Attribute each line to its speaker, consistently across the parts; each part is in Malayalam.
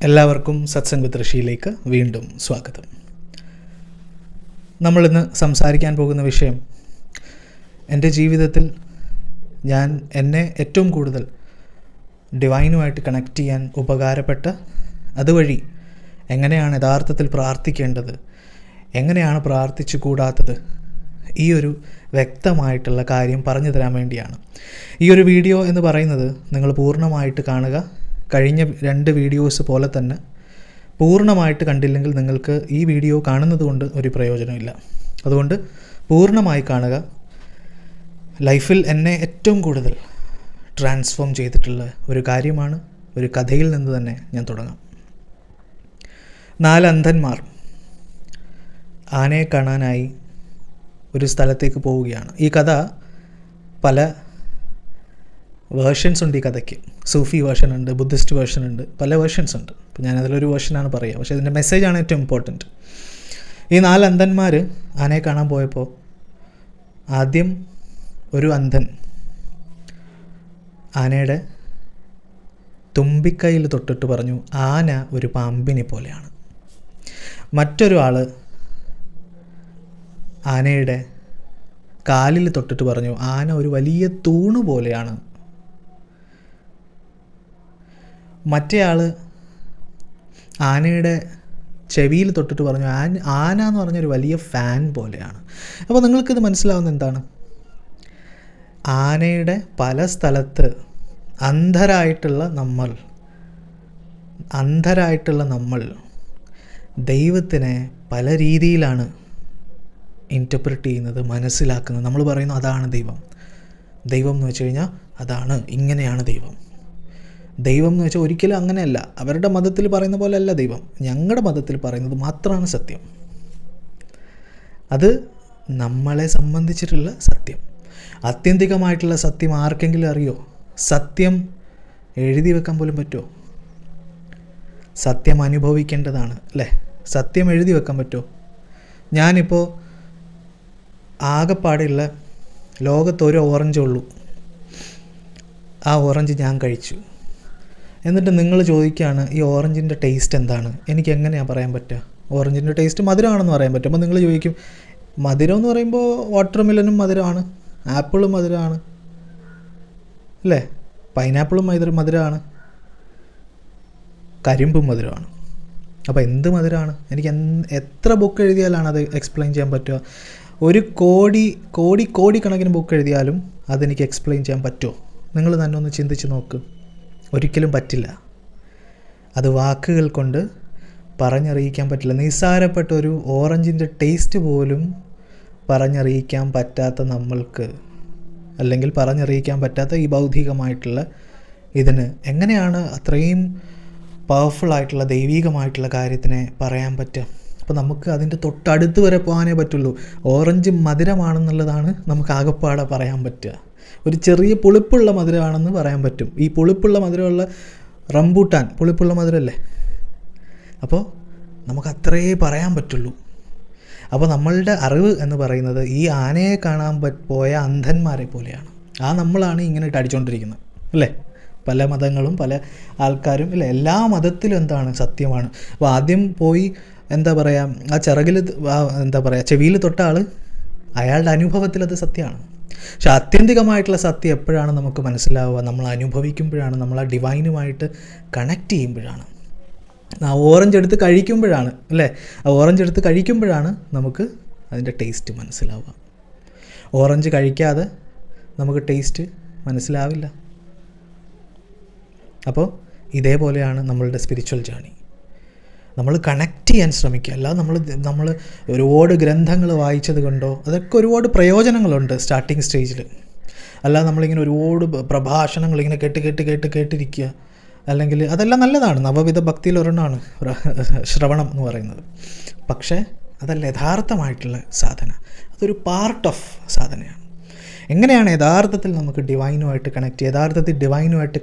Speaker 1: എല്ലാവർക്കും സത്സംഗ് വിത്ത് ഋഷിയിലേക്ക് വീണ്ടും സ്വാഗതം. നമ്മളിന്ന് സംസാരിക്കാൻ പോകുന്ന വിഷയം എൻ്റെ ജീവിതത്തിൽ ഞാൻ എന്നെ ഏറ്റവും കൂടുതൽ ഡിവൈനുമായിട്ട് കണക്ട് ചെയ്യാൻ ഉപകാരപ്പെട്ട, അതുവഴി എങ്ങനെയാണ് യഥാർത്ഥത്തിൽ പ്രാർത്ഥിക്കേണ്ടത്, എങ്ങനെയാണ് പ്രാർത്ഥിച്ചു കൂടാത്തത്, ഈ ഒരു വ്യക്തമായിട്ടുള്ള കാര്യം പറഞ്ഞു തരാൻ വേണ്ടിയാണ്. ഈ ഒരു വീഡിയോ എന്ന് പറയുന്നത് നിങ്ങൾ പൂർണ്ണമായിട്ട് കാണുക. കഴിഞ്ഞ 2 വീഡിയോസ് പോലെ തന്നെ പൂർണ്ണമായിട്ട് കണ്ടില്ലെങ്കിൽ നിങ്ങൾക്ക് ഈ വീഡിയോ കാണുന്നത് കൊണ്ട് ഒരു പ്രയോജനമില്ല. അതുകൊണ്ട് പൂർണ്ണമായി കാണുക. ലൈഫിൽ എന്നെ ഏറ്റവും കൂടുതൽ ട്രാൻസ്ഫോം ചെയ്തിട്ടുള്ള ഒരു കാര്യമാണ്. ഒരു കഥയിൽ നിന്ന് തന്നെ ഞാൻ തുടങ്ങാം. 4 അന്ധന്മാർ ആനയെ കാണാനായി ഒരു സ്ഥലത്തേക്ക് പോവുകയാണ്. ഈ കഥ പല വേർഷൻസ് ഉണ്ട്. ഈ കഥയ്ക്ക് സൂഫി വേർഷൻ ഉണ്ട്, ബുദ്ധിസ്റ്റ് വേർഷൻ ഉണ്ട്, പല വേർഷൻസ് ഉണ്ട്. അപ്പോൾ ഞാനതിലൊരു വേർഷനാണ് പറയുക. പക്ഷേ ഇതിൻ്റെ മെസ്സേജാണ് ഏറ്റവും ഇമ്പോർട്ടൻറ്റ്. ഈ 4 അന്ധന്മാർ ആനയെ കാണാൻ പോയപ്പോൾ ആദ്യം ഒരു അന്ധൻ ആനയുടെ തുമ്പിക്കൈയിൽ തൊട്ടിട്ട് പറഞ്ഞു, ആന ഒരു പാമ്പിനെ പോലെയാണ്. മറ്റൊരു ആൾ ആനയുടെ കാലിൽ തൊട്ടിട്ട് പറഞ്ഞു, ആന ഒരു വലിയ തൂണ് പോലെയാണ്. മറ്റേ ആൾ ആനയുടെ ചെവിയിൽ തൊട്ടിട്ട് പറഞ്ഞു, ആന എന്ന് പറഞ്ഞൊരു വലിയ ഫാൻ പോലെയാണ്. അപ്പോൾ നിങ്ങൾക്കിത് മനസ്സിലാവുന്ന എന്താണ്? ആനയുടെ പല സ്ഥലത്ത് അന്ധരായിട്ടുള്ള നമ്മൾ ദൈവത്തിനെ പല രീതിയിലാണ് ഇൻറ്റർപ്രറ്റ് ചെയ്യുന്നത്, മനസ്സിലാക്കുന്നത്. നമ്മൾ പറയുന്നു അതാണ് ദൈവം. ദൈവം എന്ന് വെച്ച് കഴിഞ്ഞാൽ അതാണ്, ഇങ്ങനെയാണ് ദൈവം. ദൈവം എന്ന് വെച്ചാൽ ഒരിക്കലും അങ്ങനെയല്ല. അവരുടെ മതത്തിൽ പറയുന്ന പോലെ അല്ല ദൈവം. ഞങ്ങളുടെ മതത്തിൽ പറയുന്നത് മാത്രമാണ് സത്യം. അത് നമ്മളെ സംബന്ധിച്ചിട്ടുള്ള സത്യം. ആത്യന്തികമായിട്ടുള്ള സത്യം ആർക്കെങ്കിലും അറിയോ? സത്യം എഴുതി വെക്കാൻ പോലും പറ്റുമോ? സത്യം അനുഭവിക്കേണ്ടതാണ് അല്ലേ? സത്യം എഴുതി വെക്കാൻ പറ്റുമോ? ഞാനിപ്പോൾ ആകെപ്പാടെയുള്ള ലോകത്തൊരു ഓറഞ്ചേ ഉള്ളൂ. ആ ഓറഞ്ച് ഞാൻ കഴിച്ചു. എന്നിട്ട് നിങ്ങൾ ചോദിക്കുകയാണ്, ഈ ഓറഞ്ചിൻ്റെ ടേസ്റ്റ് എന്താണ്? എനിക്ക് എങ്ങനെയാണ് പറയാൻ പറ്റുക? ഓറഞ്ചിൻ്റെ ടേസ്റ്റ് മധുരമാണെന്ന് പറയാൻ പറ്റും. അപ്പോൾ നിങ്ങൾ ചോദിക്കും, മധുരം എന്ന് പറയുമ്പോൾ വാട്ടർ മെലനും മധുരമാണ്, ആപ്പിളും മധുരമാണ് അല്ലേ, പൈനാപ്പിളും മധുരമാണ്, കരിമ്പും മധുരമാണ്. അപ്പോൾ എന്ത് മധുരമാണ്? എനിക്ക് എത്ര ബുക്ക് എഴുതിയാലാണ് അത് എക്സ്പ്ലെയിൻ ചെയ്യാൻ പറ്റുക? ഒരു കോടി കണക്കിന് ബുക്ക് എഴുതിയാലും അതെനിക്ക് എക്സ്പ്ലെയിൻ ചെയ്യാൻ പറ്റുമോ? നിങ്ങൾ തന്നെ ഒന്ന് ചിന്തിച്ച് നോക്ക്. ഒരിക്കലും പറ്റില്ല. അത് വാക്കുകൾ കൊണ്ട് പറഞ്ഞറിയിക്കാൻ പറ്റില്ല. നിസ്സാരപ്പെട്ട ഒരു ഓറഞ്ചിൻ്റെ ടേസ്റ്റ് പോലും പറഞ്ഞറിയിക്കാൻ പറ്റാത്ത നമ്മൾക്ക്, അല്ലെങ്കിൽ പറഞ്ഞറിയിക്കാൻ പറ്റാത്ത ഈ ബൗദ്ധികമായിട്ടുള്ള ഇതിന് എങ്ങനെയാണ് അത്രയും പവർഫുള്ളായിട്ടുള്ള ദൈവികമായിട്ടുള്ള കാര്യത്തിനെ പറയാൻ പറ്റുക? അപ്പോൾ നമുക്ക് അതിൻ്റെ തൊട്ടടുത്ത് വരെ പോകാനേ പറ്റുള്ളൂ. ഓറഞ്ച് മധുരമാണെന്നുള്ളതാണ് നമുക്ക് ആകെപ്പാടെ പറയാൻ പറ്റുക. ഒരു ചെറിയ പുളിപ്പുള്ള മധുരമാണെന്ന് പറയാൻ പറ്റും. ഈ പുളിപ്പുള്ള മധുരമുള്ള റംബൂട്ടാൻ പുളിപ്പുള്ള മധുരമല്ലേ? അപ്പോൾ നമുക്ക് അത്രയേ പറയാൻ പറ്റുള്ളൂ. അപ്പോൾ നമ്മളുടെ അറിവ് എന്ന് പറയുന്നത് ഈ ആനയെ കാണാൻ പോയ അന്ധന്മാരെ പോലെയാണ്. നമ്മളാണ് ഇങ്ങനെ ഇട്ട് അടിച്ചുകൊണ്ടിരിക്കുന്നത് അല്ലേ? പല മതങ്ങളും പല ആൾക്കാരും ഇല്ലേ, എല്ലാ മതത്തിലും എന്താണ് സത്യമാണ്. അപ്പോൾ ആദ്യം പോയി ആ ചിറകിൽ ചെവിയിൽ തൊട്ട ആൾ, അയാളുടെ അനുഭവത്തിൽ അത് സത്യമാണ്. പക്ഷെ ആത്യന്തികമായിട്ടുള്ള സത്യം എപ്പോഴാണ് നമുക്ക് മനസ്സിലാവുക? നമ്മൾ അനുഭവിക്കുമ്പോഴാണ്, നമ്മൾ ആ ഡിവൈനുമായിട്ട് കണക്ട് ചെയ്യുമ്പോഴാണ്, ആ ഓറഞ്ച് എടുത്ത് കഴിക്കുമ്പോഴാണ് അല്ലേ? ആ ഓറഞ്ച് എടുത്ത് കഴിക്കുമ്പോഴാണ് നമുക്ക് അതിൻ്റെ ടേസ്റ്റ് മനസ്സിലാവുക. ഓറഞ്ച് കഴിക്കാതെ നമുക്ക് ടേസ്റ്റ് മനസ്സിലാവില്ല. അപ്പോൾ ഇതേപോലെയാണ് നമ്മളുടെ സ്പിരിച്വൽ ജേർണി. നമ്മൾ കണക്ട് ചെയ്യാൻ ശ്രമിക്കുക. അല്ലാതെ നമ്മൾ ഒരുപാട് ഗ്രന്ഥങ്ങൾ വായിച്ചത് കൊണ്ടോ, അതൊക്കെ ഒരുപാട് പ്രയോജനങ്ങളുണ്ട് സ്റ്റാർട്ടിങ് സ്റ്റേജിൽ. അല്ലാതെ നമ്മളിങ്ങനെ ഒരുപാട് പ്രഭാഷണങ്ങൾ ഇങ്ങനെ കേട്ടിരിക്കുക, അല്ലെങ്കിൽ അതെല്ലാം നല്ലതാണ്. നവവിധ ഭക്തിയിൽ ഒരെണ്ണമാണ് ശ്രവണം എന്ന് പറയുന്നത്. പക്ഷേ അതല്ല യഥാർത്ഥമായിട്ടുള്ള സാധന. അതൊരു പാർട്ട് ഓഫ് സാധനയാണ്. എങ്ങനെയാണ് യഥാർത്ഥത്തിൽ നമുക്ക് ഡിവൈനുമായിട്ട്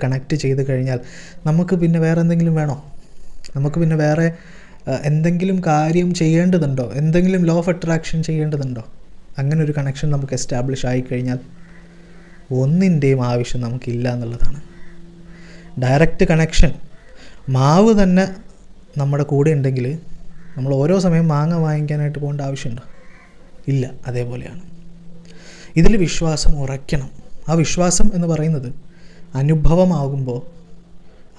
Speaker 1: കണക്ട് ചെയ്ത് കഴിഞ്ഞാൽ നമുക്ക് പിന്നെ വേറെ എന്തെങ്കിലും വേണോ? നമുക്ക് പിന്നെ വേറെ എന്തെങ്കിലും കാര്യം ചെയ്യേണ്ടതുണ്ടോ? എന്തെങ്കിലും ലോ ഓഫ് അട്രാക്ഷൻ ചെയ്യേണ്ടതുണ്ടോ? അങ്ങനെ ഒരു കണക്ഷൻ നമുക്ക് എസ്റ്റാബ്ലിഷ് ആയിക്കഴിഞ്ഞാൽ ഒന്നിൻ്റെയും ആവശ്യം നമുക്കില്ല എന്നുള്ളതാണ്. Direct connection. മാവ് തന്നെ നമ്മുടെ കൂടെ ഉണ്ടെങ്കിൽ നമ്മൾ ഓരോ സമയം മാങ്ങ വാങ്ങിക്കാനായിട്ട് പോകേണ്ട ആവശ്യമുണ്ടോ? ഇല്ല. അതേപോലെയാണ് ഇതിൽ വിശ്വാസം ഉറയ്ക്കണം. ആ വിശ്വാസം എന്ന് പറയുന്നത് അനുഭവമാകുമ്പോൾ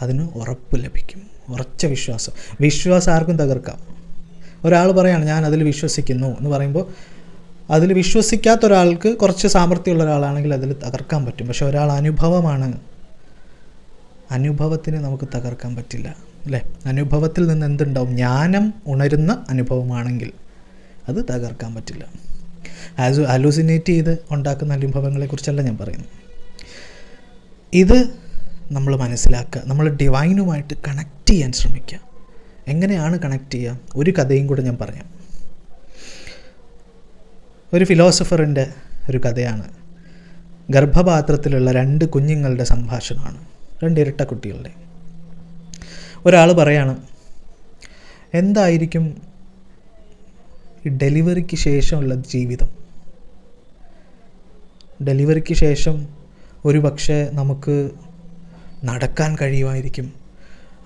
Speaker 1: അതിന് ഉറപ്പ് ലഭിക്കും. ഉറച്ച വിശ്വാസം. വിശ്വാസം ആർക്കും തകർക്കാം. ഒരാൾ പറയാണ് ഞാൻ അതിൽ വിശ്വസിക്കുന്നു എന്ന് പറയുമ്പോൾ അതിൽ വിശ്വസിക്കാത്ത ഒരാൾക്ക് കുറച്ച് സാമർഥ്യമുള്ള ഒരാളാണെങ്കിൽ അതിൽ തകർക്കാൻ പറ്റും. പക്ഷെ ഒരാൾ അനുഭവമാണ്, അനുഭവത്തിന് നമുക്ക് തകർക്കാൻ പറ്റില്ല, അല്ലേ? അനുഭവത്തിൽ നിന്ന് എന്തുണ്ടാവും? ജ്ഞാനം ഉണരുന്ന അനുഭവമാണെങ്കിൽ അത് തകർക്കാൻ പറ്റില്ല. ഹലൂസിനേറ്റ് ചെയ്ത് ഉണ്ടാക്കുന്ന അനുഭവങ്ങളെക്കുറിച്ചല്ല ഞാൻ പറയുന്നത്. ഇത് നമ്മൾ മനസ്സിലാക്കുക. നമ്മൾ ഡിവൈനുമായിട്ട് കണക്ട് ചെയ്യാൻ ശ്രമിക്കുക. എങ്ങനെയാണ് കണക്ട് ചെയ്യുക? ഒരു കഥയും കൂടെ ഞാൻ പറയാം. ഒരു ഫിലോസഫറിൻ്റെ ഒരു കഥയാണ്. ഗർഭപാത്രത്തിലുള്ള 2 കുഞ്ഞുങ്ങളുടെ സംഭാഷണമാണ്, 2 ഇരട്ട കുട്ടികളുടെ. ഒരാൾ പറയാണ്, എന്തായിരിക്കും ഈ ഡെലിവറിക്ക് ശേഷമുള്ള ജീവിതം? ഡെലിവറിക്ക് ശേഷം ഒരു പക്ഷേ നമുക്ക് നടക്കാൻ കഴിയുമായിരിക്കും,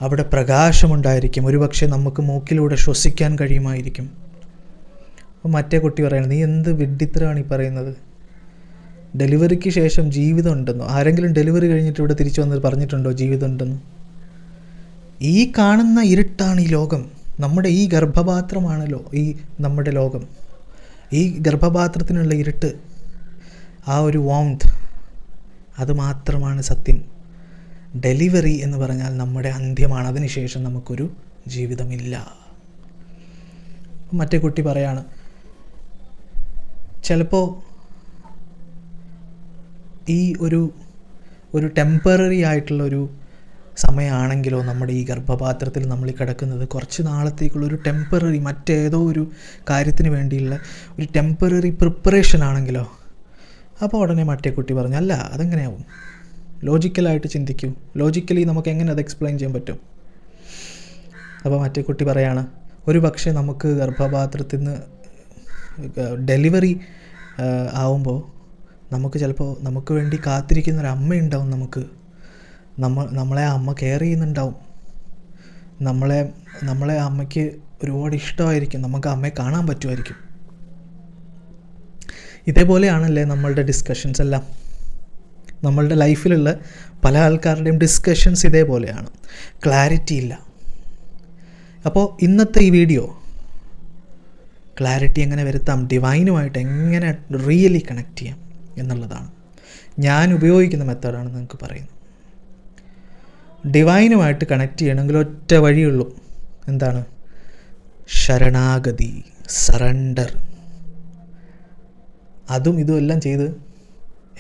Speaker 1: അവിടെ പ്രകാശമുണ്ടായിരിക്കും, ഒരു പക്ഷേ നമുക്ക് മൂക്കിലൂടെ ശ്വസിക്കാൻ കഴിയുമായിരിക്കും. അപ്പോൾ മറ്റേ കുട്ടി പറയണം, നീ എന്ത് വിഡ്ഢിത്തരമാണ് ഈ പറയുന്നത്? ഡെലിവറിക്ക് ശേഷം ജീവിതം ഉണ്ടെന്നോ? ആരെങ്കിലും ഡെലിവറി കഴിഞ്ഞിട്ട് ഇവിടെ തിരിച്ചു വന്നത് പറഞ്ഞിട്ടുണ്ടോ ജീവിതം ഉണ്ടെന്ന്? ഈ കാണുന്ന ഇരുട്ടാണ് ഈ ലോകം. നമ്മുടെ ഈ ഗർഭപാത്രമാണല്ലോ ഈ നമ്മുടെ ലോകം. ഈ ഗർഭപാത്രത്തിനുള്ള ഇരുട്ട്, ആ ഒരു വാംത്, അത് മാത്രമാണ് സത്യം. ഡെലിവറി എന്ന് പറഞ്ഞാൽ നമ്മുടെ അന്ത്യമാണ്. അതിനുശേഷം നമുക്കൊരു ജീവിതമില്ല. മറ്റേ കുട്ടി പറയാണ്, ചിലപ്പോൾ ഈ ഒരു ടെമ്പററി ആയിട്ടുള്ളൊരു സമയമാണെങ്കിലോ, നമ്മുടെ ഈ ഗർഭപാത്രത്തിൽ നമ്മൾ കിടക്കുന്നത് കുറച്ച് നാളത്തേക്കുള്ളൊരു ടെമ്പററി, മറ്റേതോ ഒരു കാര്യത്തിന് വേണ്ടിയുള്ള ഒരു ടെമ്പററി പ്രിപ്പറേഷൻ ആണെങ്കിലോ. അപ്പോൾ ഉടനെ മറ്റേ കുട്ടി പറഞ്ഞു, അല്ല, അതെങ്ങനെയാവും? ലോജിക്കലായിട്ട് ചിന്തിക്കൂ. ലോജിക്കലി നമുക്ക് എങ്ങനെ അത് എക്സ്പ്ലെയിൻ ചെയ്യാൻ പറ്റും? അപ്പോൾ മറ്റേ കുട്ടി പറയാണ്, ഒരു പക്ഷേ നമുക്ക് ഗർഭപാത്രത്തിൽ നിന്ന് ഡെലിവറി ആവുമ്പോൾ നമുക്ക് ചിലപ്പോൾ നമുക്ക് വേണ്ടി കാത്തിരിക്കുന്നൊരു അമ്മയുണ്ടാവും. നമ്മളെ ആ അമ്മ കെയർ ചെയ്യുന്നുണ്ടാവും. നമ്മളെ അമ്മയ്ക്ക് ഒരുപാട് ഇഷ്ടമായിരിക്കും. നമുക്ക് അമ്മയെ കാണാൻ പറ്റുമായിരിക്കും. ഇതേപോലെയാണല്ലേ നമ്മളുടെ ഡിസ്കഷൻസ് എല്ലാം. നമ്മളുടെ ലൈഫിലുള്ള പല ആൾക്കാരുടെയും ഡിസ്കഷൻസ് ഇതേപോലെയാണ്. ക്ലാരിറ്റി ഇല്ല. അപ്പോൾ ഇന്നത്തെ ഈ വീഡിയോ ക്ലാരിറ്റി എങ്ങനെ വരുത്താം, ഡിവൈനുമായിട്ട് എങ്ങനെ റിയലി കണക്ട് ചെയ്യാം എന്നുള്ളതാണ്. ഞാൻ ഉപയോഗിക്കുന്ന മെത്തേഡാണ് നിങ്ങൾക്ക് പറയുന്നത്. ഡിവൈനുമായിട്ട് കണക്ട് ചെയ്യണമെങ്കിൽ ഒറ്റ വഴിയുള്ളൂ. എന്താണ്? ശരണാഗതി, സറണ്ടർ. അതും ഇതും എല്ലാം ചെയ്ത്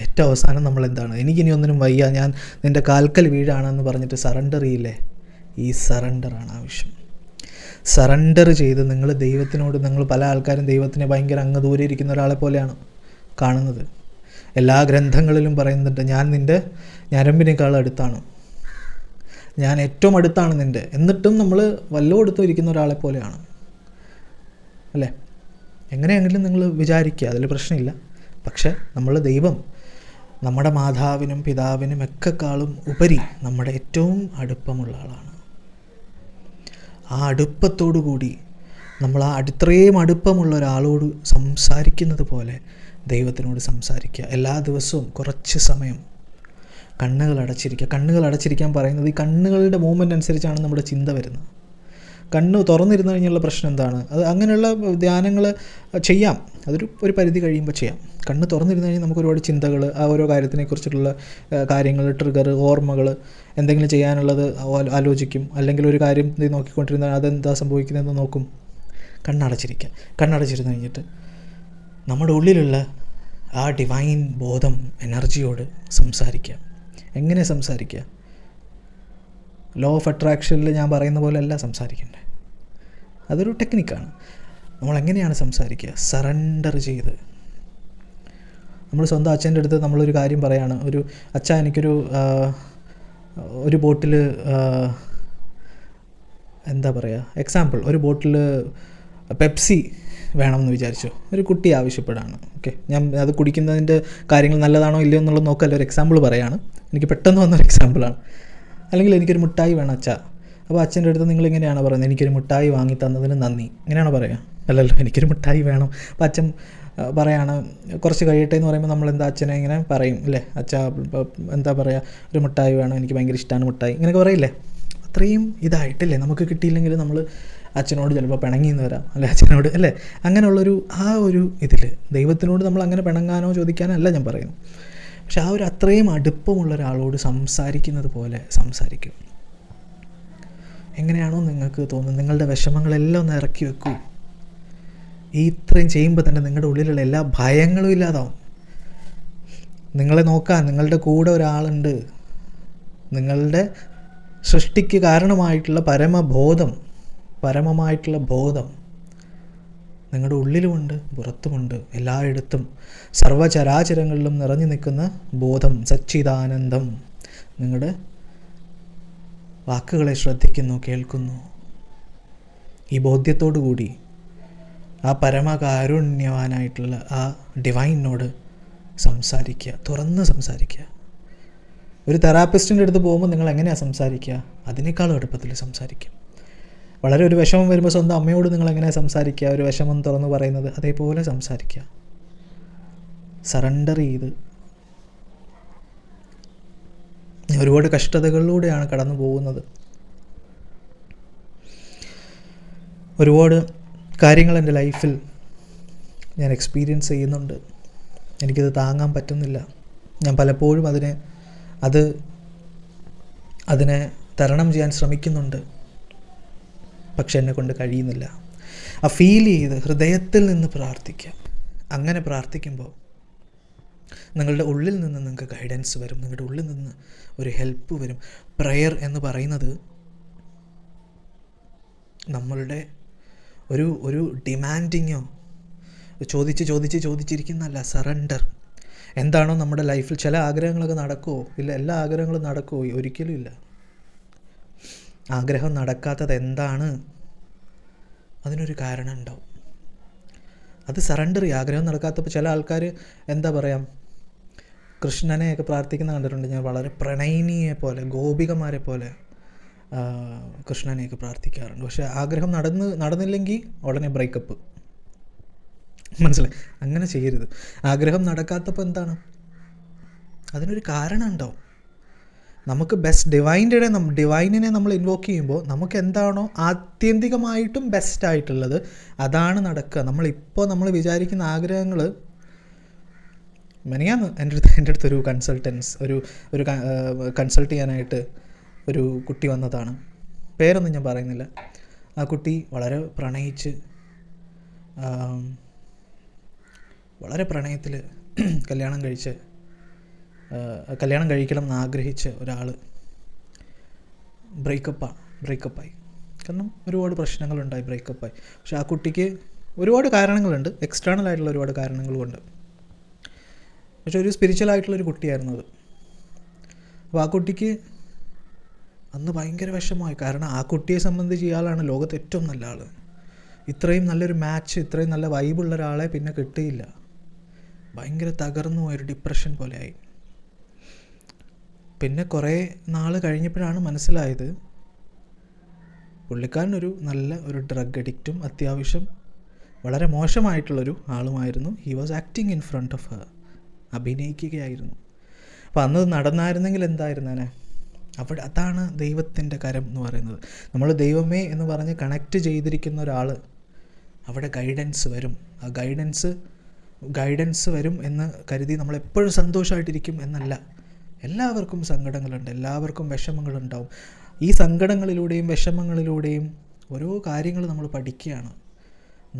Speaker 1: ഏറ്റവും അവസാനം നമ്മൾ എന്താണ്, എനിക്കിനി ഒന്നിനും വയ്യ, ഞാൻ നിൻ്റെ കാൽക്കൽ വീഴാണെന്ന് പറഞ്ഞിട്ട് സറണ്ടർ ചെയ്യില്ലേ? ഈ സറണ്ടറാണ് ആവശ്യം. സറണ്ടർ ചെയ്ത് നിങ്ങൾ ദൈവത്തിനോട്, നിങ്ങൾ പല ആൾക്കാരും ദൈവത്തിനെ ഭയങ്കര അങ്ങ് ദൂരെ ഇരിക്കുന്ന ഒരാളെ പോലെയാണ് കാണുന്നത്. എല്ലാ ഗ്രന്ഥങ്ങളിലും പറയുന്നുണ്ട്, ഞാൻ നിൻ്റെ ഞരമ്പിനേക്കാൾ അടുത്താണ്, ഞാൻ ഏറ്റവും അടുത്താണ് നിൻ്റെ. എന്നിട്ടും നമ്മൾ വല്ലതും ഇരിക്കുന്ന ഒരാളെ പോലെയാണ്, അല്ലേ? എങ്ങനെയെങ്കിലും നിങ്ങൾ വിചാരിക്കുക, അതിൽ പ്രശ്നമില്ല. പക്ഷെ നമ്മൾ ദൈവം നമ്മുടെ മാതാവിനും പിതാവിനും ഒക്കെക്കാളും ഉപരി നമ്മുടെ ഏറ്റവും അടുപ്പമുള്ള ആളാണ്. ആ അടുപ്പത്തോടു കൂടി നമ്മൾ അത്രയും അടുപ്പമുള്ള ഒരാളോട് സംസാരിക്കുന്നത് പോലെ ദൈവത്തിനോട് സംസാരിക്കുക. എല്ലാ ദിവസവും കുറച്ച് സമയം കണ്ണുകൾ അടച്ചിരിക്കുക. കണ്ണുകൾ അടച്ചിരിക്കാൻ പറയുന്നത് ഈ കണ്ണുകളുടെ മൂവ്മെൻ്റ് അനുസരിച്ചാണ് നമ്മുടെ ചിന്ത വരുന്നത്. കണ്ണ് തുറന്നിരുന്നു കഴിഞ്ഞുള്ള പ്രശ്നം എന്താണ്? അത് അങ്ങനെയുള്ള ധ്യാനങ്ങൾ ചെയ്യാം, ഒരു പരിധി കഴിയുമ്പോൾ ചെയ്യാം. കണ്ണ് തുറന്നിരുന്നു കഴിഞ്ഞാൽ നമുക്ക് ഒരുപാട് ചിന്തകൾ, ആ ഓരോ കാര്യത്തിനെക്കുറിച്ചിട്ടുള്ള കാര്യങ്ങൾ, ട്രിഗർ, ഓർമ്മകൾ, എന്തെങ്കിലും ചെയ്യാനുള്ളത് ആലോചിക്കും. അല്ലെങ്കിൽ ഒരു കാര്യം നോക്കിക്കൊണ്ടിരുന്നാൽ അതെന്താ സംഭവിക്കുന്നതെന്ന് നോക്കും. കണ്ണടച്ചിരിക്കുക. കണ്ണടച്ചിരുന്ന് കഴിഞ്ഞിട്ട് നമ്മുടെ ഉള്ളിലുള്ള ആ ഡിവൈൻ ബോധം, എനർജിയോട് സംസാരിക്കുക. എങ്ങനെ സംസാരിക്കുക? ലോ ഓഫ് അട്രാക്ഷനിൽ ഞാൻ പറയുന്ന പോലെ അല്ല സംസാരിക്കണ്ടേ. അതൊരു ടെക്നിക്കാണ്. നമ്മളെങ്ങനെയാണ് സംസാരിക്കുക? സറണ്ടർ ചെയ്ത്. നമ്മൾ സ്വന്തം അച്ഛൻ്റെ അടുത്ത് നമ്മളൊരു കാര്യം പറയാണ്, അച്ഛ എനിക്കൊരു ഒരു ബോട്ടിൽ, എന്താ പറയുക, എക്സാമ്പിൾ, ഒരു ബോട്ടിൽ പെപ്സി വേണമെന്ന് വിചാരിച്ചു. ഒരു കുട്ടി ആവശ്യപ്പെടാണ്. ഓക്കെ, ഞാൻ അത് കുടിക്കുന്നതിൻ്റെ കാര്യങ്ങൾ നല്ലതാണോ ഇല്ലയോ എന്നുള്ളത് നോക്കല്ല, ഒരു എക്സാമ്പിൾ പറയുകയാണ്. എനിക്ക് പെട്ടെന്ന് വന്നൊരു എക്സാമ്പിളാണ്. അല്ലെങ്കിൽ എനിക്കൊരു മിഠായി വേണം അച്ഛാ. അപ്പോൾ അച്ഛൻ്റെ അടുത്ത് നിങ്ങളിങ്ങനെയാണ് പറയുന്നത്, എനിക്കൊരു മിഠായി വാങ്ങി തന്നതിന് നന്ദി, ഇങ്ങനെയാണോ പറയുക? അല്ലല്ലോ, എനിക്കൊരു മിഠായി വേണം. അപ്പോൾ അച്ഛൻ പറയാണ് കുറച്ച് കഴിയട്ടെ എന്ന് പറയുമ്പോൾ നമ്മളെന്താ അച്ഛനെ ഇങ്ങനെ പറയും അല്ലേ, അച്ഛാ എന്താ പറയുക, ഒരു മിഠായി വേണം, എനിക്ക് ഭയങ്കര ഇഷ്ടമാണ് മിഠായി, ഇങ്ങനെയൊക്കെ പറയില്ലേ? അത്രയും ഇതായിട്ടില്ലേ, നമുക്ക് കിട്ടിയില്ലെങ്കിൽ നമ്മൾ അച്ഛനോട് ചിലപ്പോൾ പിണങ്ങിയെന്ന് വരാം, അല്ലെ അച്ഛനോട്, അല്ലേ? അങ്ങനെയുള്ളൊരു ആ ഒരു ഇതിൽ ദൈവത്തിനോട് നമ്മൾ അങ്ങനെ പിണങ്ങാനോ ചോദിക്കാനോ അല്ല ഞാൻ പറയുന്നു. പക്ഷെ ആ ഒരു അത്രയും അടുപ്പമുള്ള ഒരാളോട് സംസാരിക്കുന്നത് പോലെ സംസാരിക്കും. എങ്ങനെയാണോ നിങ്ങൾക്ക് തോന്നുന്നത്, നിങ്ങളുടെ വിഷമങ്ങളെല്ലാം ഒന്ന് ഇറക്കി വെക്കൂ. ഈ ഇത്രയും ചെയ്യുമ്പോൾ തന്നെ നിങ്ങളുടെ ഉള്ളിലുള്ള എല്ലാ ഭയങ്ങളും ഇല്ലാതാവും. നിങ്ങളെ നോക്കാൻ നിങ്ങളുടെ കൂടെ ഒരാളുണ്ട്. നിങ്ങളുടെ സൃഷ്ടിക്ക് കാരണമായിട്ടുള്ള പരമമായിട്ടുള്ള ബോധം നിങ്ങളുടെ ഉള്ളിലുമുണ്ട്, പുറത്തുമുണ്ട്, എല്ലായിടത്തും സർവചരാചരങ്ങളിലും നിറഞ്ഞു നിൽക്കുന്ന ബോധം, സച്ചിദാനന്ദം നിങ്ങളുടെ വാക്കുകളെ ശ്രദ്ധിക്കുന്നു, കേൾക്കുന്നു. ഈ ബോധ്യത്തോടു കൂടി ആ പരമകാരുണ്യവാനായിട്ടുള്ള ആ ഡിവൈനോട് സംസാരിക്കുക, തുറന്ന് സംസാരിക്കുക. ഒരു തെറാപ്പിസ്റ്റിൻ്റെ അടുത്ത് പോകുമ്പോൾ നിങ്ങൾ എങ്ങനെയാണ് സംസാരിക്കുക? അതിനേക്കാളും അടുപ്പത്തിൽ സംസാരിക്കും. വളരെ ഒരു വിഷമം വരുമ്പോൾ സ്വന്തം അമ്മയോട് നിങ്ങൾ എങ്ങനെയാണ് സംസാരിക്കുക? ഒരു വിഷമം തുറന്ന് പറയുന്നത് അതേപോലെ സംസാരിക്കുക. സറണ്ടർ ചെയ്ത്. ഒരുപാട് കഷ്ടതകളിലൂടെയാണ് കടന്നു പോകുന്നത്. ഒരുപാട് കാര്യങ്ങൾ എൻ്റെ ലൈഫിൽ ഞാൻ എക്സ്പീരിയൻസ് ചെയ്യുന്നുണ്ട്. എനിക്കത് താങ്ങാൻ പറ്റുന്നില്ല. ഞാൻ പലപ്പോഴും അതിനെ തരണം ചെയ്യാൻ ശ്രമിക്കുന്നുണ്ട്. പക്ഷെ എന്നെ കൊണ്ട് കഴിയുന്നില്ല. ആ ഫീൽ ചെയ്ത് ഹൃദയത്തിൽ നിന്ന് പ്രാർത്ഥിക്കാം. അങ്ങനെ പ്രാർത്ഥിക്കുമ്പോൾ നിങ്ങളുടെ ഉള്ളിൽ നിന്ന് നിങ്ങൾക്ക് ഗൈഡൻസ് വരും, നിങ്ങളുടെ ഉള്ളിൽ നിന്ന് ഒരു ഹെൽപ്പ് വരും. പ്രയർ എന്ന് പറയുന്നത് നമ്മളുടെ ഒരു ഡിമാൻഡിങ്ങോ ചോദിച്ചിരിക്കുന്നല്ല, സറണ്ടർ. എന്താണോ നമ്മുടെ ലൈഫിൽ ചില ആഗ്രഹങ്ങളൊക്കെ നടക്കുമോ? ഇല്ല. എല്ലാ ആഗ്രഹങ്ങളും നടക്കുമോ? ഒരിക്കലും ഇല്ല. ആഗ്രഹം നടക്കാത്തത് എന്താണ്? അതിനൊരു കാരണം ഉണ്ടാവും. അത് സറണ്ടർ ചെയ്യുക. ആഗ്രഹം നടക്കാത്തപ്പോൾ ചില ആൾക്കാർ എന്താ പറയുക, കൃഷ്ണനെയൊക്കെ പ്രാർത്ഥിക്കുന്ന കണ്ടിട്ടുണ്ട് ഞാൻ. വളരെ പ്രണയിനിയെ പോലെ, ഗോപികമാരെ പോലെ കൃഷ്ണനെയൊക്കെ പ്രാർത്ഥിക്കാറുണ്ട്. പക്ഷേ ആഗ്രഹം നടന്നില്ലെങ്കിൽ ഉടനെ ബ്രേക്കപ്പ്. മനസ്സിലായി? അങ്ങനെ ചെയ്യരുത്. ആഗ്രഹം നടക്കാത്തപ്പോൾ എന്താണ്? അതിനൊരു കാരണം ഉണ്ടാവും. നമുക്ക് ഡിവൈനിനെ നമ്മൾ ഇൻവോക്ക് ചെയ്യുമ്പോൾ നമുക്ക് എന്താണോ ആത്യന്തികമായിട്ടും ബെസ്റ്റായിട്ടുള്ളത് അതാണ് നടക്കുക. നമ്മൾ വിചാരിക്കുന്ന ആഗ്രഹങ്ങൾ മെനയാന്ന് എൻ്റെ അടുത്തൊരു ഒരു കൺസൾട്ട് ചെയ്യാനായിട്ട് ഒരു കുട്ടി വന്നതാണ്. പേരൊന്നും ഞാൻ പറയുന്നില്ല. ആ കുട്ടി വളരെ പ്രണയത്തിൽ കല്യാണം കഴിക്കണം എന്ന് ആഗ്രഹിച്ച ഒരാൾ ബ്രേക്കപ്പായി. കാരണം ഒരുപാട് പ്രശ്നങ്ങളുണ്ടായി, ബ്രേക്കപ്പായി. പക്ഷെ ആ കുട്ടിക്ക് ഒരുപാട് കാരണങ്ങളുണ്ട്, എക്സ്റ്റേണൽ ആയിട്ടുള്ള ഒരുപാട് കാരണങ്ങളുമുണ്ട്. പക്ഷെ ഒരു സ്പിരിച്വൽ ആയിട്ടുള്ളൊരു കുട്ടിയായിരുന്നു അത്. അപ്പോൾ ആ കുട്ടിക്ക് അന്ന് ഭയങ്കര വിഷമമായി. കാരണം ആ കുട്ടിയെ സംബന്ധിച്ച് ഇയാളാണ് ലോകത്ത് ഏറ്റവും നല്ല ആൾ. ഇത്രയും നല്ലൊരു മാച്ച്, ഇത്രയും നല്ല വൈബുള്ള ഒരാളെ പിന്നെ കിട്ടിയില്ല. ഭയങ്കര തകർന്നു പോയൊരു ഡിപ്രഷൻ പോലെയായി. പിന്നെ കുറേ നാൾ കഴിഞ്ഞപ്പോഴാണ് മനസ്സിലായത് പുള്ളിക്കാരനൊരു ഒരു ഡ്രഗ് അഡിക്റ്റും അത്യാവശ്യം വളരെ മോശമായിട്ടുള്ളൊരു ആളുമായിരുന്നു. He was acting in front of her, അഭിനയിക്കുകയായിരുന്നു. അപ്പോൾ അന്ന് നടന്നായിരുന്നെങ്കിൽ എന്തായിരുന്നേനെ? അതാണ് ദൈവത്തിൻ്റെ കരം എന്ന് പറയുന്നത്. നമ്മൾ ദൈവമേ എന്ന് പറഞ്ഞ് കണക്റ്റ് ചെയ്തിരിക്കുന്ന ഒരാൾ, അവിടെ ഗൈഡൻസ് വരും. ആ ഗൈഡൻസ് വരും എന്ന് കരുതി നമ്മളെപ്പോഴും സന്തോഷമായിട്ടിരിക്കും എന്നല്ല. എല്ലാവർക്കും സങ്കടങ്ങളുണ്ട്, എല്ലാവർക്കും വിഷമങ്ങളുണ്ടാവും. ഈ സങ്കടങ്ങളിലൂടെയും വിഷമങ്ങളിലൂടെയും ഓരോ കാര്യങ്ങൾ നമ്മൾ പഠിക്കുകയാണ്.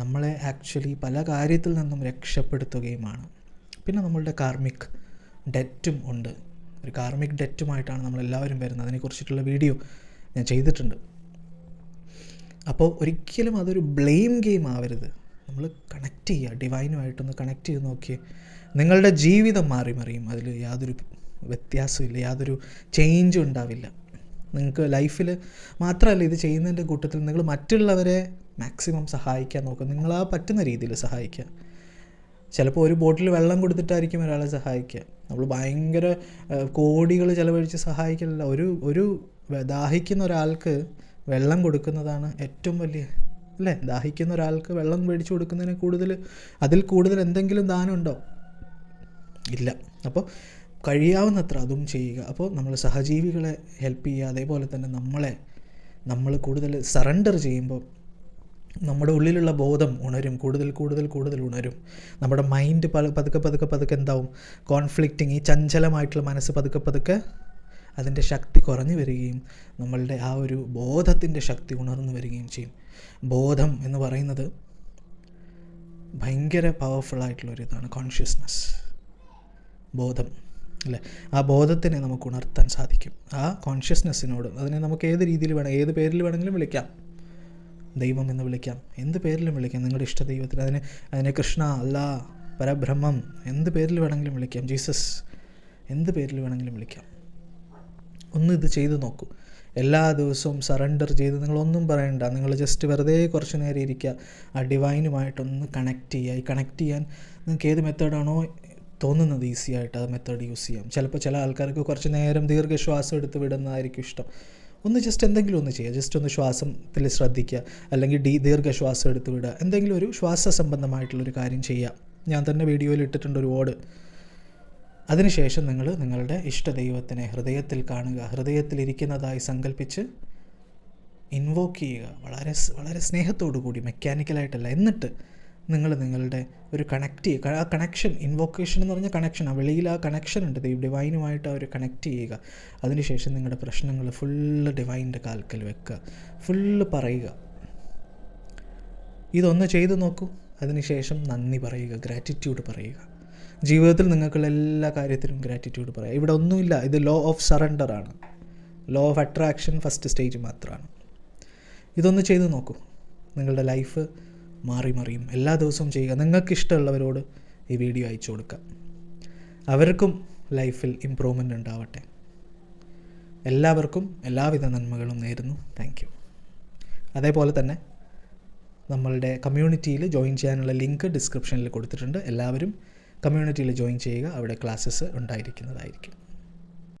Speaker 1: നമ്മളെ ആക്ച്വലി പല കാര്യത്തിൽ നിന്നും രക്ഷപ്പെടുത്തുകയുമാണ്. പിന്നെ നമ്മളുടെ കാർമിക് ഡെറ്റും ഉണ്ട്. ഒരു കാർമിക് ഡെറ്റുമായിട്ടാണ് നമ്മളെല്ലാവരും വരുന്നത്. അതിനെക്കുറിച്ചിട്ടുള്ള വീഡിയോ ഞാൻ ചെയ്തിട്ടുണ്ട്. അപ്പോൾ ഒരിക്കലും അതൊരു ബ്ലെയിം ഗെയിം ആവരുത്. നമ്മൾ കണക്റ്റ് ചെയ്യുക, ഡിവൈനുമായിട്ടൊന്ന് കണക്റ്റ് ചെയ്ത് നോക്കിയേ നിങ്ങളുടെ ജീവിതം മറിയും. അതിൽ യാതൊരു വ്യത്യാസമില്ല, യാതൊരു ചേഞ്ചും ഉണ്ടാവില്ല. നിങ്ങൾക്ക് ലൈഫിൽ മാത്രമല്ല, ഇത് ചെയ്യുന്നതിൻ്റെ കൂട്ടത്തിൽ നിങ്ങൾ മറ്റുള്ളവരെ മാക്സിമം സഹായിക്കാൻ നോക്കുക. നിങ്ങളാ പറ്റുന്ന രീതിയിൽ സഹായിക്കുക. ചിലപ്പോൾ ഒരു ബോട്ടിൽ വെള്ളം കൊടുത്തിട്ടായിരിക്കും ഒരാളെ സഹായിക്കുക. നമ്മൾ ഭയങ്കര കോടികൾ ചിലവഴിച്ച് സഹായിക്കില്ല. ഒരു ദാഹിക്കുന്ന ഒരാൾക്ക് വെള്ളം കൊടുക്കുന്നതാണ് ഏറ്റവും വലിയ, അല്ലേ? ദാഹിക്കുന്ന ഒരാൾക്ക് വെള്ളം മേടിച്ചു കൊടുക്കുന്നതിന് അതിൽ കൂടുതൽ എന്തെങ്കിലും ദാനമുണ്ടോ? ഇല്ല. അപ്പോൾ കഴിയാവുന്നത്ര അതും ചെയ്യുക. അപ്പോൾ നമ്മൾ സഹജീവികളെ ഹെൽപ്പ് ചെയ്യുക. അതേപോലെ തന്നെ നമ്മൾ കൂടുതൽ സറണ്ടർ ചെയ്യുമ്പോൾ നമ്മുടെ ഉള്ളിലുള്ള ബോധം ഉണരും, കൂടുതൽ ഉണരും. നമ്മുടെ മൈൻഡ് പതുക്കെ എന്താവും? കോൺഫ്ലിക്റ്റിങ്, ഈ ചഞ്ചലമായിട്ടുള്ള മനസ്സ് പതുക്കെ അതിൻ്റെ ശക്തി കുറഞ്ഞു വരികയും നമ്മളുടെ ആ ഒരു ബോധത്തിൻ്റെ ശക്തി ഉണർന്നു വരികയും ചെയ്യും. ബോധം എന്ന് പറയുന്നത് ഭയങ്കര പവർഫുള്ളായിട്ടുള്ളൊരിതാണ്, കോൺഷ്യസ്നെസ്, ബോധം, അല്ലേ? ആ ബോധത്തിനെ നമുക്ക് ഉണർത്താൻ സാധിക്കും. ആ കോൺഷ്യസ്നെസ്സിനോട് അതിനെ നമുക്ക് ഏത് രീതിയിൽ വേണം, ഏത് പേരിൽ വേണമെങ്കിലും വിളിക്കാം. ദൈവം എന്ന് വിളിക്കാം, എന്ത് പേരിലും വിളിക്കാം, നിങ്ങളുടെ ഇഷ്ട ദൈവത്തിന്. അതിനെ കൃഷ്ണ, അല്ലാ, പരബ്രഹ്മം, എന്ത് പേരിൽ വേണമെങ്കിലും വിളിക്കാം, ജീസസ്, എന്ത് പേരിൽ വേണമെങ്കിലും വിളിക്കാം. ഇത് ചെയ്ത് നോക്കൂ. എല്ലാ ദിവസവും സറണ്ടർ ചെയ്ത് നിങ്ങളൊന്നും പറയണ്ട. നിങ്ങൾ ജസ്റ്റ് വെറുതെ കുറച്ച് നേരം ഇരിക്കുക, ആ ഡിവൈനുമായിട്ടൊന്ന് കണക്ട് ചെയ്യുക. ഈ കണക്ട് ചെയ്യാൻ നിങ്ങൾക്ക് ഏത് മെത്തേഡാണോ തോന്നുന്നത് ഈസി ആയിട്ട് ആ മെത്തേഡ് യൂസ് ചെയ്യാം. ചിലപ്പോൾ ചില ആൾക്കാർക്ക് കുറച്ച് നേരം ദീർഘശ്വാസം എടുത്ത് വിടുന്നതായിരിക്കും ഇഷ്ടം. ജസ്റ്റ് എന്തെങ്കിലും ഒന്ന് ചെയ്യുക, ജസ്റ്റ് ഒന്ന് ശ്വാസത്തിൽ ശ്രദ്ധിക്കുക, അല്ലെങ്കിൽ ദീർഘശ്വാസം എടുത്ത് വിടുക, എന്തെങ്കിലും ഒരു ശ്വാസ സംബന്ധമായിട്ടുള്ളൊരു കാര്യം ചെയ്യുക. ഞാൻ തന്നെ വീഡിയോയിൽ ഇട്ടിട്ടുണ്ട് ഒരു ഓഡ്. അതിനുശേഷം നിങ്ങൾ നിങ്ങളുടെ ഇഷ്ടദൈവത്തിനെ ഹൃദയത്തിൽ കാണുക, ഹൃദയത്തിലിരിക്കുന്നതായി സങ്കല്പിച്ച് ഇൻവോക്ക് ചെയ്യുക, വളരെ സ്നേഹത്തോടു കൂടി, മെക്കാനിക്കലായിട്ടല്ല. എന്നിട്ട് നിങ്ങളുടെ ഒരു ആ കണക്ഷൻ, ഇൻവോക്കേഷൻ എന്ന് പറഞ്ഞാൽ കണക്ഷൻ, ആ വെളിയിൽ ആ കണക്ഷൻ ഉണ്ട്, ഡിവൈനുമായിട്ട് അവർ കണക്ട് ചെയ്യുക. അതിനുശേഷം നിങ്ങളുടെ പ്രശ്നങ്ങൾ ഫുള്ള് ഡിവൈൻ്റെ കാൽക്കൽ വെക്കുക, ഫുള്ള് പറയുക. ഇതൊന്ന് ചെയ്തു നോക്കൂ. അതിനുശേഷം നന്ദി പറയുക, ഗ്രാറ്റിറ്റ്യൂഡ് പറയുക. ജീവിതത്തിൽ നിങ്ങൾക്കുള്ള എല്ലാ കാര്യത്തിലും ഗ്രാറ്റിറ്റ്യൂഡ് പറയുക. ഇവിടെ ഒന്നുമില്ല, ഇത് ലോ ഓഫ് സറണ്ടറാണ്. Law of attraction first stage മാത്രമാണ്. ഇതൊന്ന് ചെയ്തു നോക്കൂ, നിങ്ങളുടെ ലൈഫ് മറിയും. എല്ലാ ദിവസവും ചെയ്യുക. നിങ്ങൾക്ക് ഇഷ്ടമുള്ളവരോട് ഈ വീഡിയോ അയച്ചു കൊടുക്കുക. അവർക്കും ലൈഫിൽ ഇമ്പ്രൂവ്മെൻ്റ് ഉണ്ടാവട്ടെ. എല്ലാവർക്കും എല്ലാവിധ നന്മകളും നേരുന്നു. Thank you. അതേപോലെ തന്നെ നമ്മളുടെ കമ്മ്യൂണിറ്റിയിൽ ജോയിൻ ചെയ്യാനുള്ള ലിങ്ക് ഡിസ്ക്രിപ്ഷനിൽ കൊടുത്തിട്ടുണ്ട്. എല്ലാവരും കമ്മ്യൂണിറ്റിയിൽ ജോയിൻ ചെയ്യുക. അവിടെ ക്ലാസ്സസ് ഉണ്ടായിരിക്കുന്നതായിരിക്കും.